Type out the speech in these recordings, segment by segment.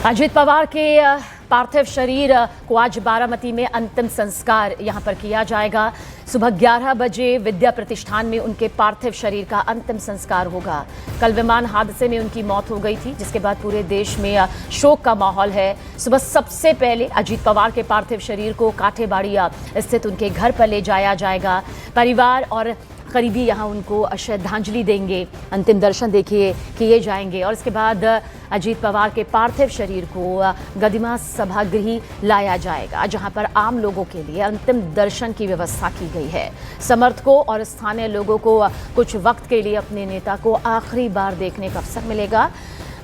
अजीत पवार के पार्थिव शरीर को आज बारामती में अंतिम संस्कार यहां पर किया जाएगा। सुबह 11 बजे विद्या प्रतिष्ठान में उनके पार्थिव शरीर का अंतिम संस्कार होगा। कल विमान हादसे में उनकी मौत हो गई थी, जिसके बाद पूरे देश में शोक का माहौल है। सुबह सबसे पहले अजीत पवार के पार्थिव शरीर को काठेबाड़ी स्थित उनके घर पर ले जाया जाएगा। परिवार और करीबी यहाँ उनको श्रद्धांजलि देंगे, अंतिम दर्शन देखिए किए जाएंगे और इसके बाद अजीत पवार के पार्थिव शरीर को गदिमा सभागृह लाया जाएगा, जहां पर आम लोगों के लिए अंतिम दर्शन की व्यवस्था की गई है। समर्थकों और स्थानीय लोगों को कुछ वक्त के लिए अपने नेता को आखिरी बार देखने का अवसर मिलेगा।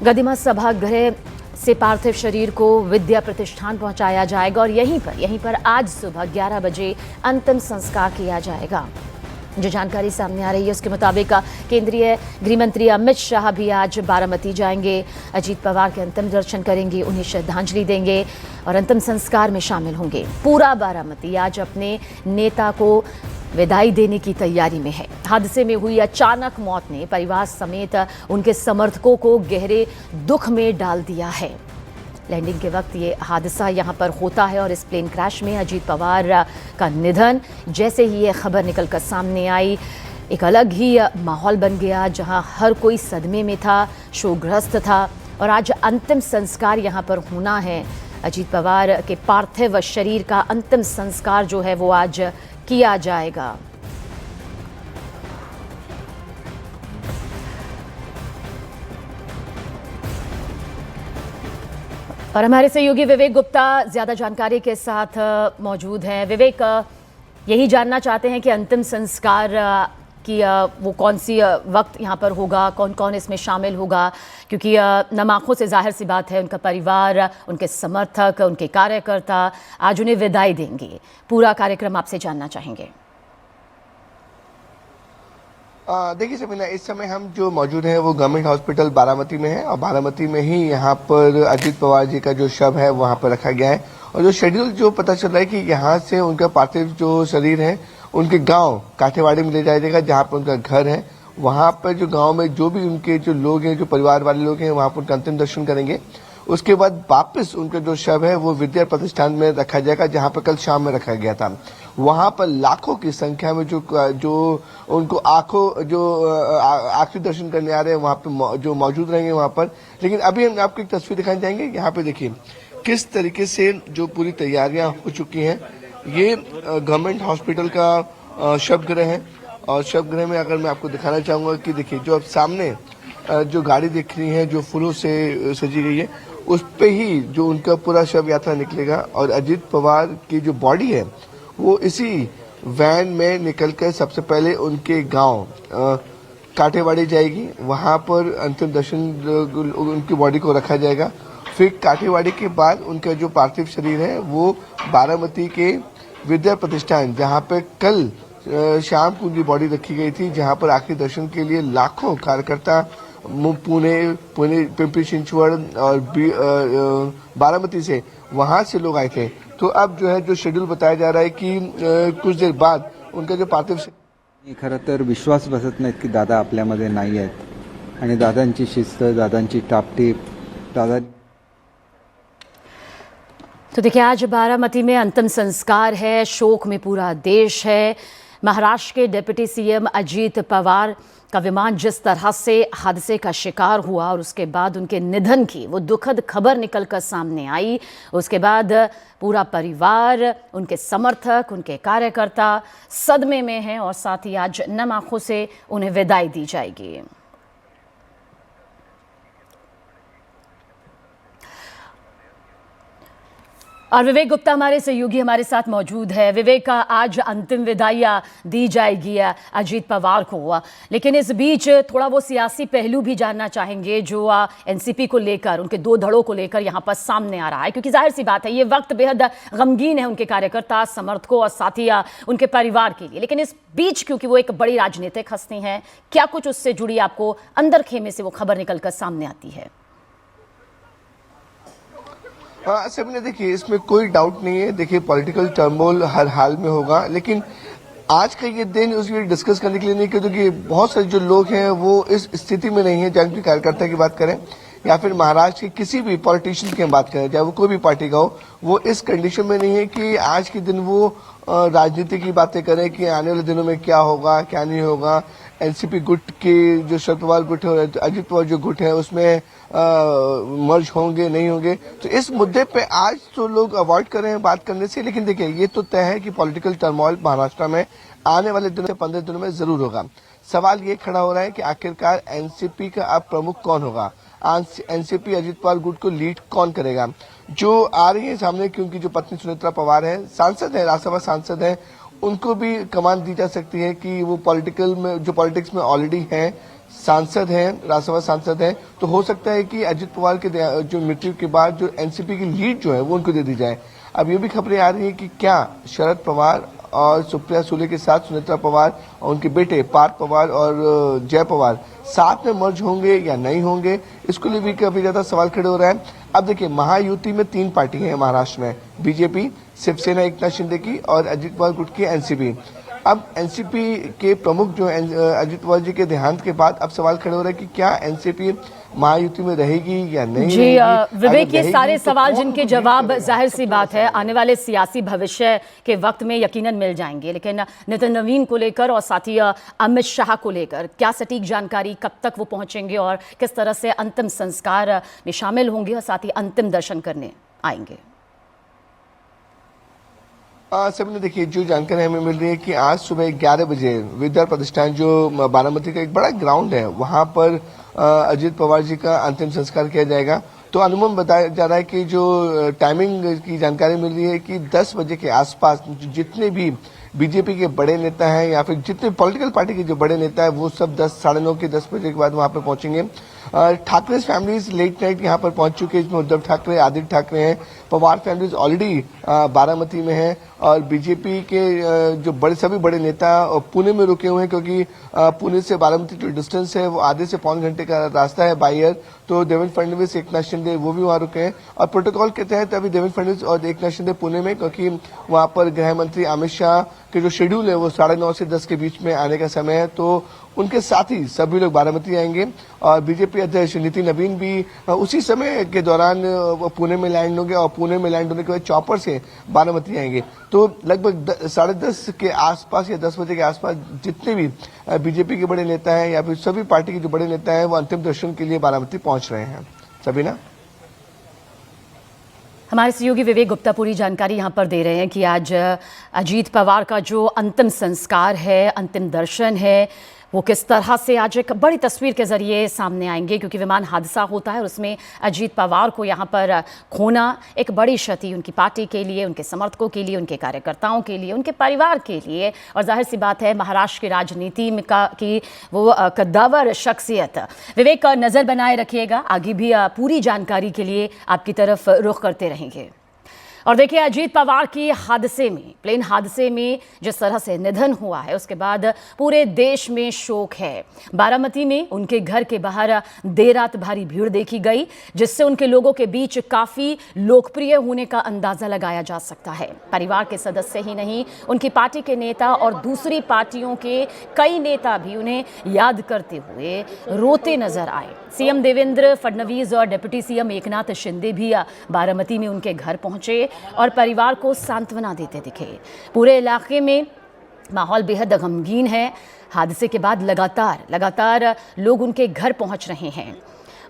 गदिमा सभागृह से पार्थिव शरीर को विद्या प्रतिष्ठान पहुंचाया जाएगा और यहीं पर आज सुबह 11 बजे अंतिम संस्कार किया जाएगा। जो जानकारी सामने आ रही है उसके मुताबिक केंद्रीय गृह मंत्री अमित शाह भी आज बारामती जाएंगे, अजीत पवार के अंतिम दर्शन करेंगे, उन्हें श्रद्धांजलि देंगे और अंतिम संस्कार में शामिल होंगे। पूरा बारामती आज अपने नेता को विदाई देने की तैयारी में है। हादसे में हुई अचानक मौत ने परिवार समेत उनके समर्थकों को गहरे दुख में डाल दिया है। लैंडिंग के वक्त ये हादसा यहाँ पर होता है और इस प्लेन क्रैश में अजीत पवार का निधन जैसे ही ये खबर निकलकर सामने आई, एक अलग ही माहौल बन गया, जहाँ हर कोई सदमे में था, शोकग्रस्त था और आज अंतिम संस्कार यहाँ पर होना है। अजीत पवार के पार्थिव शरीर का अंतिम संस्कार जो है वो आज किया जाएगा। और हमारे सहयोगी विवेक गुप्ता ज्यादा जानकारी के साथ मौजूद हैं। विवेक, यही जानना चाहते हैं कि अंतिम संस्कार की वो कौन सी वक्त यहाँ पर होगा, कौन कौन इसमें शामिल होगा, क्योंकि नम आंखों से जाहिर सी बात है उनका परिवार, उनके समर्थक, उनके कार्यकर्ता आज उन्हें विदाई देंगे। पूरा कार्यक्रम आपसे जानना चाहेंगे। देखिए समीना, इस समय हम जो मौजूद हैं वो गवर्नमेंट हॉस्पिटल बारामती में है और बारामती में ही यहाँ पर अजीत पवार जी का जो शव है वहाँ पर रखा गया है और जो शेड्यूल जो पता चल रहा है कि यहाँ से उनका पार्थिव जो शरीर है उनके गांव काठेवाड़ी में ले जाया जाएगा, जहाँ पर उनका घर है। वहाँ पर जो गाँव में जो भी उनके जो लोग हैं, जो परिवार वाले लोग हैं, वहाँ पर उनका अंतिम दर्शन करेंगे। उसके बाद वापस उनका जो शव है वो विद्या प्रतिष्ठान में रखा जाएगा, जहाँ पर कल शाम में रखा गया था। वहाँ पर लाखों की संख्या में जो उनको आखिरी दर्शन करने आ रहे हैं वहाँ पे जो मौजूद रहेंगे वहाँ पर। लेकिन अभी हम आपको एक तस्वीर दिखाना चाहेंगे। यहाँ पे देखिए किस तरीके से जो पूरी तैयारियां हो चुकी हैं। ये गवर्नमेंट हॉस्पिटल का शवगृह है और शवगृह में अगर मैं आपको दिखाना चाहूँगा कि देखिए जो अब सामने जो गाड़ी दिख रही है जो फूलों से सजी गई है, उस पे ही जो उनका पूरा शव यात्रा निकलेगा और अजीत पवार की जो बॉडी है वो इसी वैन में निकलकर सबसे पहले उनके गांव काठेवाड़ी जाएगी। वहां पर अंतिम दर्शन उनकी बॉडी को रखा जाएगा। फिर काठेवाड़ी के बाद उनका जो पार्थिव शरीर है वो बारामती के विद्या प्रतिष्ठान, जहां पे कल शाम को उनकी बॉडी रखी गई थी, जहां पर आखिरी दर्शन के लिए लाखों कार्यकर्ता पुणे, पिंपरी चिंचवड़ और बारामती से वहां से लोग आए थे। तो अब जो है जो शेड्यूल बताया जा रहा है कि कुछ देर बाद उनका जो पार्थिव खरं तर विश्वास बसत नाहीत की दादा आपल्यामध्ये नाही आहेत आणि दादांची शिस्त, दादांची टापटीप, दादा। तो देखिए आज बारामती में अंतिम संस्कार है, शोक में पूरा देश है। महाराष्ट्र के डिप्टी सीएम अजीत पवार का विमान जिस तरह से हादसे का शिकार हुआ और उसके बाद उनके निधन की वो दुखद खबर निकलकर सामने आई, उसके बाद पूरा परिवार, उनके समर्थक, उनके कार्यकर्ता सदमे में हैं और साथ ही आज नम आंखों से उन्हें विदाई दी जाएगी। और विवेक गुप्ता हमारे सहयोगी हमारे साथ मौजूद है। विवेक, आज अंतिम विदाइयाँ दी जाएगी अजीत पवार को, लेकिन इस बीच थोड़ा वो सियासी पहलू भी जानना चाहेंगे जो एनसीपी को लेकर, उनके दो धड़ों को लेकर यहाँ पर सामने आ रहा है, क्योंकि जाहिर सी बात है ये वक्त बेहद गमगीन है उनके कार्यकर्ता, समर्थकों और साथ ही उनके परिवार के लिए। लेकिन इस बीच क्योंकि वो एक बड़ी राजनीतिक हस्ती हैं, क्या कुछ उससे जुड़ी आपको अंदर खेमे से वो खबर निकल कर सामने आती है? सबने देखिए इसमें कोई डाउट नहीं है। देखिए पॉलिटिकल टर्मोल हर हाल में होगा, लेकिन आज का ये दिन उसके डिस्कस करने के लिए नहीं, क्योंकि बहुत सारे जो लोग हैं वो इस स्थिति में नहीं है। जहाँ की कार्यकर्ता की बात करें, या फिर महाराष्ट्र के किसी भी पॉलिटिशियन की हम बात करें, चाहे वो कोई भी पार्टी का हो, वो इस कंडीशन में नहीं है कि आज के दिन वो राजनीति की बातें करें कि आने वाले दिनों में क्या होगा क्या नहीं होगा। एनसीपी गुट के जो शरद पवार गुट है, अजित पवार जो गुट है, उसमें मर्ज होंगे नहीं होंगे, तो इस मुद्दे पे आज तो लोग अवॉइड कर रहे हैं बात करने से। लेकिन देखिए, ये तो तय है कि पॉलिटिकल टर्मोइल महाराष्ट्र में आने वाले दिनों से 15 दिनों में जरूर होगा। सवाल ये खड़ा हो रहा है कि आखिरकार एनसीपी का अब प्रमुख कौन होगा, एनसीपी अजित पवार गुट को लीड कौन करेगा। जो आ रही है सामने, क्योंकि जो पत्नी सुनेत्रा पवार है, सांसद है, राज्यसभा सांसद है, उनको भी कमान दी जा सकती है कि वो पॉलिटिक्स में ऑलरेडी है, सांसद हैं, राज्यसभा सांसद हैं, तो हो सकता है कि अजित पवार के जो मृत्यु के बाद जो एनसीपी की लीड जो है वो उनको दे दी जाए। अब ये भी खबरें आ रही है कि क्या शरद पवार और सुप्रिया सुले के साथ सुनेत्रा पवार और उनके बेटे पार्थ पवार और जय पवार साथ में मर्ज होंगे या नहीं होंगे, इसको लिए भी काफी ज्यादा सवाल खड़े हो रहा है। अब देखिए, महायुति में 3 पार्टी हैं महाराष्ट्र में, बीजेपी, शिवसेना एकनाथ शिंदे की और अजित पवार गुट की एनसीपी। अब एनसीपी के प्रमुख जो अजित पवार जी के देहांत के बाद अब सवाल खड़े हो रहा है कि क्या एनसीपी महायुति में रहेगी या नहीं जी। विवेक, ये सारे सवाल जिनके जवाब जाहिर सी बात है आने वाले सियासी भविष्य के वक्त में यकीनन मिल जाएंगे, लेकिन नितिन नवीन को लेकर और साथ ही अमित शाह को लेकर क्या सटीक जानकारी, कब तक वो पहुंचेंगे और किस तरह से अंतिम संस्कार में शामिल होंगे और साथ ही अंतिम दर्शन करने आएंगे। सभी ने देखिए, जो जानकारी हमें मिल रही है कि आज सुबह 11 बजे विद्या प्रतिष्ठान जो बारामती का एक बड़ा ग्राउंड है, वहां पर अजित पवार जी का अंतिम संस्कार किया जाएगा। तो अनुमान बताया जा रहा है कि जो टाइमिंग की जानकारी मिल रही है कि 10 बजे के आसपास जितने भी बीजेपी के बड़े नेता हैं या फिर जितने पॉलिटिकल पार्टी के जो बड़े नेता हैं वो सब 10-9:30 के 10 बजे के बाद वहां पर पहुंचेंगे। ठाकरे फैमिलीज लेट नाइट यहां पर पहुंच चुके हैं, इसमें उद्धव ठाकरे, आदित्य ठाकरे हैं। पवार फैमिलीज ऑलरेडी बारामती में हैं और बीजेपी के जो सभी बड़े नेता पुणे में रुके हुए हैं, क्योंकि पुणे से बारामती जो डिस्टेंस है वो आधे से पौन घंटे का रास्ता है बाई एयर। तो देवेंद्र फडणवीस, एकनाथ शिंदे वो भी वहां रुके हैं और प्रोटोकॉल के तहत अभी देवेंद्र फडणवीस और एकनाथ शिंदे पुणे में, क्योंकि वहां पर गृह मंत्री अमित शाह के जो शेड्यूल है वो 9:30 से 10 के बीच में आने का समय है, तो उनके साथ ही सभी लोग बारामती आएंगे और बीजेपी अध्यक्ष नितिन नवीन भी उसी समय के दौरान पुणे में लैंड होंगे और पुणे में लैंड होने के बाद चॉपर से बारामती आएंगे। तो लगभग 10:30 के आसपास या 10 बजे के आसपास जितने भी बीजेपी के बड़े नेता हैं या फिर सभी पार्टी के जो बड़े नेता हैं वो अंतिम दर्शन के लिए बारामती पहुंच रहे हैं। सबीना, हमारे सहयोगी विवेक गुप्ता पूरी जानकारी यहाँ पर दे रहे हैं कि आज अजीत पवार का जो अंतिम संस्कार है, अंतिम दर्शन है, वो किस तरह से आज एक बड़ी तस्वीर के जरिए सामने आएंगे, क्योंकि विमान हादसा होता है और उसमें अजीत पवार को यहाँ पर खोना एक बड़ी क्षति उनकी पार्टी के लिए, उनके समर्थकों के लिए, उनके कार्यकर्ताओं के लिए, उनके परिवार के लिए और जाहिर सी बात है महाराष्ट्र की राजनीति में की वो कद्दावर शख्सियत। विवेक, नज़र बनाए रखिएगा, आगे भी पूरी जानकारी के लिए आपकी तरफ रुख करते रहेंगे। और देखिए, अजीत पवार की प्लेन हादसे में जिस तरह से निधन हुआ है उसके बाद पूरे देश में शोक है। बारामती में उनके घर के बाहर देर रात भारी भीड़ देखी गई, जिससे उनके लोगों के बीच काफ़ी लोकप्रिय होने का अंदाज़ा लगाया जा सकता है। परिवार के सदस्य ही नहीं, उनकी पार्टी के नेता और दूसरी पार्टियों के कई नेता भी उन्हें याद करते हुए रोते नजर आए। सीएम देवेंद्र फडणवीस और डिप्टी सीएम एकनाथ शिंदे भी बारामती में उनके घर पहुंचे और परिवार को सांत्वना देते दिखे। पूरे इलाके में माहौल बेहद गमगीन है। हादसे के बाद लगातार लोग उनके घर पहुंच रहे हैं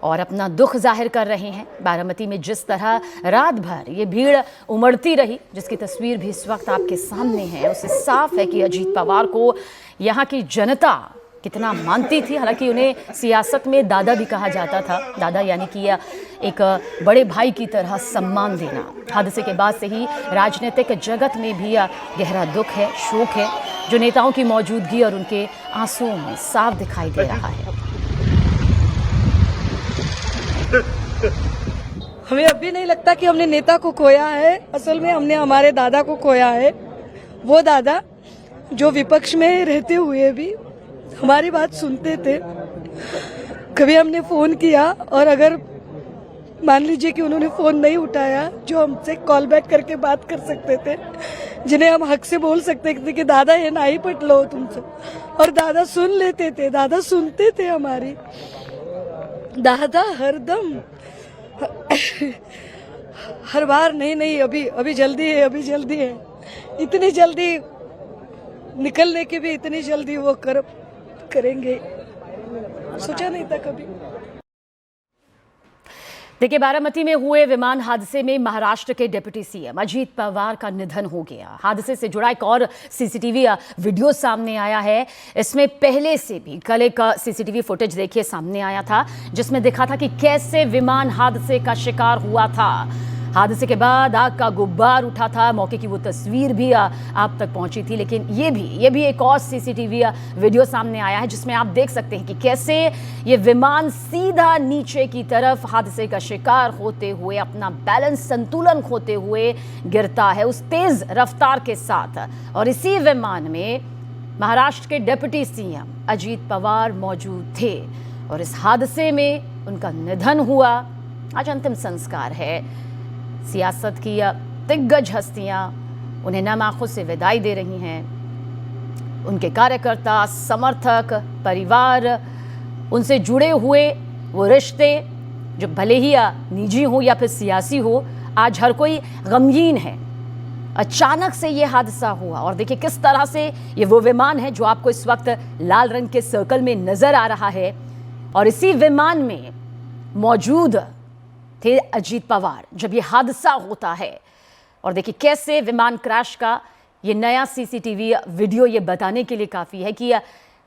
और अपना दुख जाहिर कर रहे हैं। बारामती में जिस तरह रात भर ये भीड़ उमड़ती रही, जिसकी तस्वीर भी इस वक्त आपके सामने है, उससे साफ है कि अजीत पवार को यहाँ की जनता कितना मानती थी। हालांकि उन्हें सियासत में दादा भी कहा जाता था, दादा यानी कि एक बड़े भाई की तरह सम्मान देना। हादसे के बाद से ही राजनीतिक जगत में भी गहरा दुख है, शोक है, जो नेताओं की मौजूदगी और उनके आंसुओं में साफ दिखाई दे रहा है। हमें अभी नहीं लगता कि हमने नेता को खोया है, असल में हमने हमारे दादा को खोया है। वो दादा जो विपक्ष में रहते हुए भी हमारी बात सुनते थे। कभी हमने फोन किया और अगर मान लीजिए कि उन्होंने फोन नहीं उठाया, जो हमसे कॉल बैक करके बात कर सकते थे, जिन्हें हम हक से बोल सकते थे कि दादा ये नहीं पटलो तुमसे, और दादा सुन लेते थे, दादा सुनते थे हमारी। दादा हरदम हर बार नहीं अभी जल्दी है इतनी जल्दी निकलने की भी इतनी जल्दी वो करेंगे सोचा नहीं था कभी। देखिए, बारामती में हुए विमान हादसे में महाराष्ट्र के डिप्टी सीएम अजीत पवार का निधन हो गया। हादसे से जुड़ा एक और सीसीटीवी वीडियो सामने आया है। इसमें पहले से भी कल एक सीसीटीवी फुटेज देखिए सामने आया था, जिसमें दिखा था कि कैसे विमान हादसे का शिकार हुआ था। हादसे के बाद आग का गुब्बार उठा था। मौके की वो तस्वीर भी आप तक पहुंची थी। लेकिन ये भी एक और सीसीटीवी वीडियो सामने आया है, जिसमें आप देख सकते हैं कि कैसे ये विमान सीधा नीचे की तरफ हादसे का शिकार होते हुए अपना बैलेंस संतुलन खोते हुए गिरता है उस तेज रफ्तार के साथ। और इसी विमान में महाराष्ट्र के डिप्टी सीएम अजीत पवार मौजूद थे और इस हादसे में उनका निधन हुआ। आज अंतिम संस्कार है। सियासत की दिग्गज हस्तियां उन्हें नम आंखों से विदाई दे रही हैं। उनके कार्यकर्ता, समर्थक, परिवार, उनसे जुड़े हुए वो रिश्ते जो भले ही निजी हो या फिर सियासी हो, आज हर कोई गमगीन है। अचानक से ये हादसा हुआ और देखिए किस तरह से ये वो विमान है जो आपको इस वक्त लाल रंग के सर्कल में नजर आ रहा है। और इसी विमान में मौजूद थे अजीत पवार जब ये हादसा होता है। और देखिए कैसे विमान क्रैश का ये नया सीसीटीवी वीडियो ये बताने के लिए काफ़ी है कि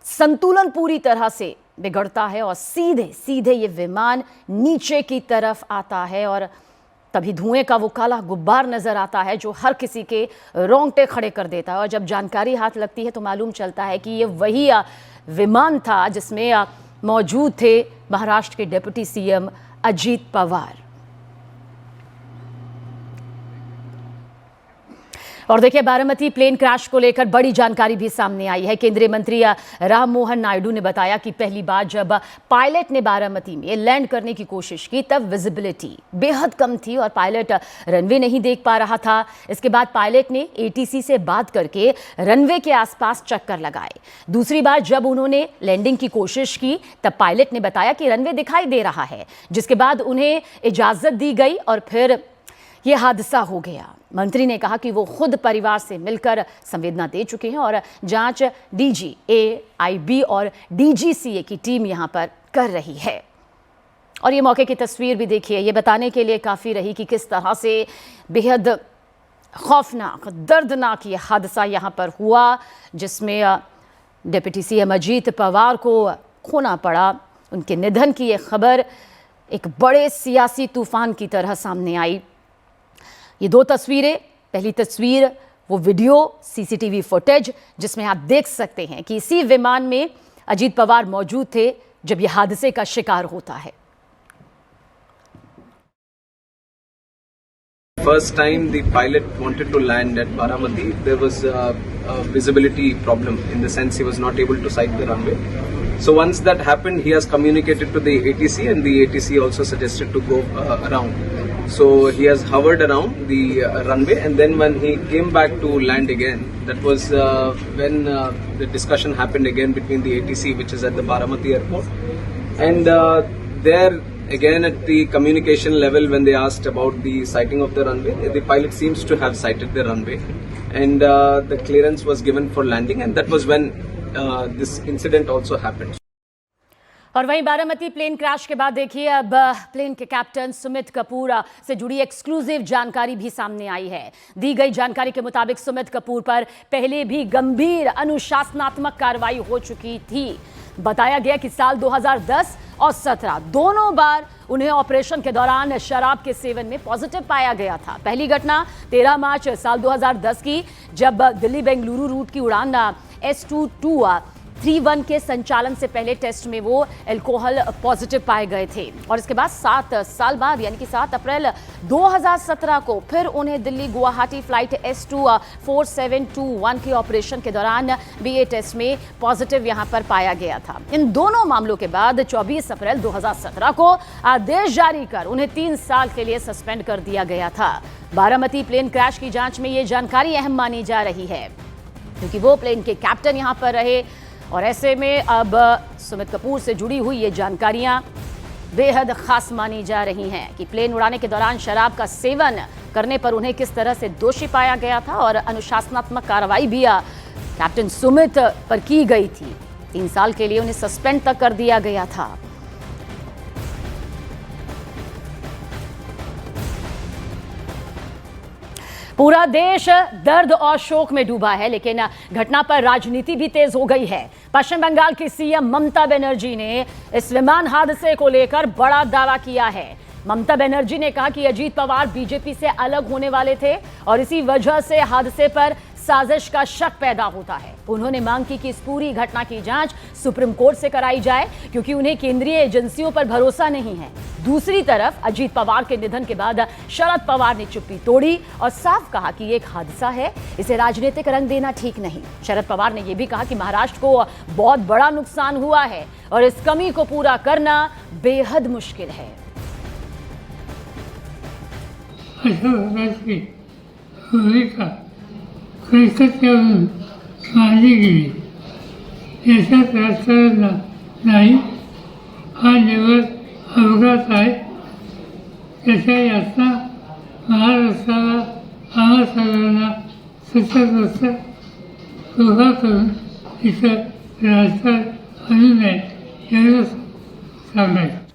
संतुलन पूरी तरह से बिगड़ता है और सीधे ये विमान नीचे की तरफ आता है और तभी धुएं का वो काला गुब्बार नजर आता है जो हर किसी के रोंगटे खड़े कर देता है। और जब जानकारी हाथ लगती है तो मालूम चलता है कि ये वही विमान था जिसमें मौजूद थे महाराष्ट्र के डिप्टी सीएम अजीत पवार। और देखिए, बारामती प्लेन क्रैश को लेकर बड़ी जानकारी भी सामने आई है। केंद्रीय मंत्री राम मोहन नायडू ने बताया कि पहली बार जब पायलट ने बारामती में लैंड करने की कोशिश की तब विजिबिलिटी बेहद कम थी और पायलट रनवे नहीं देख पा रहा था। इसके बाद पायलट ने एटीसी से बात करके रनवे के आसपास चक्कर लगाए। दूसरी बार जब उन्होंने लैंडिंग की कोशिश की तब पायलट ने बताया कि रनवे दिखाई दे रहा है, जिसके बाद उन्हें इजाजत दी गई और फिर यह हादसा हो गया। मंत्री ने कहा कि वो खुद परिवार से मिलकर संवेदना दे चुके हैं और जांच डीजी AIB और DGCA की टीम यहां पर कर रही है। और ये मौके की तस्वीर भी देखिए, ये बताने के लिए काफ़ी रही कि किस तरह से बेहद खौफनाक, दर्दनाक ये हादसा यहाँ पर हुआ, जिसमें डिप्टी सीएम अजीत पवार को खोना पड़ा। उनके निधन की ये खबर एक बड़े सियासी तूफान की तरह सामने आई। ये दो तस्वीरें, पहली तस्वीर वो वीडियो सीसीटीवी फुटेज जिसमें आप देख सकते हैं कि इसी विमान में अजीत पवार मौजूद थे जब ये हादसे का शिकार होता है। First time the pilot wanted to land at Baramati, there was a visibility problem in the sense he was not able to sight the runway. So once that happened, he has communicated to the ATC and the ATC also suggested to go around. So he has hovered around the runway and then when he came back to land again, that was when the discussion happened again between the ATC, which is at the Baramati airport. And there again at the communication level, when they asked about the sighting of the runway, the pilot seems to have sighted the runway and the clearance was given for landing, and that was when this incident also happened. और वहीं Baramati plane crash के बाद देखिए अब plane के captain Sumit Kapoor से जुड़ी exclusive जानकारी भी सामने आई है। दी गई जानकारी के मुताबिक सुमित कपूर पर पहले भी गंभीर अनुशासनात्मक कार्रवाई हो चुकी थी। बताया गया कि साल 2010 और 17 दोनों बार उन्हें ऑपरेशन के दौरान शराब के सेवन में पॉजिटिव पाया गया था। पहली घटना 13 मार्च साल 2010 की, जब दिल्ली बेंगलुरु रूट की उड़ान S2231 के संचालन से पहले टेस्ट में वो अल्कोहल पॉजिटिव पाए गए थे। और इसके बाद 7 साल बाद यानी कि 7 अप्रैल 2017 को फिर उन्हें दिल्ली गुवाहाटी फ्लाइट S24721 के ऑपरेशन के दौरान BA टेस्ट में पॉजिटिव यहां पर पाया गया था। इन दोनों मामलों के बाद 24 अप्रैल 2017 को आदेश जारी कर उन्हें 3 साल के लिए सस्पेंड कर दिया गया था। बारामती प्लेन क्रैश की जांच में ये जानकारी अहम मानी जा रही है क्योंकि वो प्लेन के कैप्टन यहां पर रहे और ऐसे में अब सुमित कपूर से जुड़ी हुई ये जानकारियां बेहद खास मानी जा रही हैं कि प्लेन उड़ाने के दौरान शराब का सेवन करने पर उन्हें किस तरह से दोषी पाया गया था और अनुशासनात्मक कार्रवाई भी कैप्टन सुमित पर की गई थी। 3 साल के लिए उन्हें सस्पेंड तक कर दिया गया था। पूरा देश दर्द और शोक में डूबा है, लेकिन घटना पर राजनीति भी तेज हो गई है। पश्चिम बंगाल की सीएम ममता बनर्जी ने इस विमान हादसे को लेकर बड़ा दावा किया है। ममता बनर्जी ने कहा कि अजीत पवार बीजेपी से अलग होने वाले थे और इसी वजह से हादसे पर साजिश का शक पैदा होता है। उन्होंने मांग की कि इस पूरी घटना की जांच सुप्रीम कोर्ट से कराई जाए, क्योंकि उन्हें केंद्रीय एजेंसियों पर भरोसा नहीं है। दूसरी तरफ अजीत पवार के निधन के बाद शरद पवार ने चुप्पी तोड़ी और साफ कहा कि एक हादसा है, इसे राजनीतिक रंग देना ठीक नहीं। शरद पवार ने यह भी कहा कि महाराष्ट्र को बहुत बड़ा नुकसान हुआ है और इस कमी को पूरा करना बेहद मुश्किल है। याचा त्रास नाही हा निव्वळ अपघात आहे। त्याच्या यातना महाराष्ट्राला आम्हा सगळ्यांना सतत कृपा करून इथं राजकारण आणू नये एवढंच सांगायचं।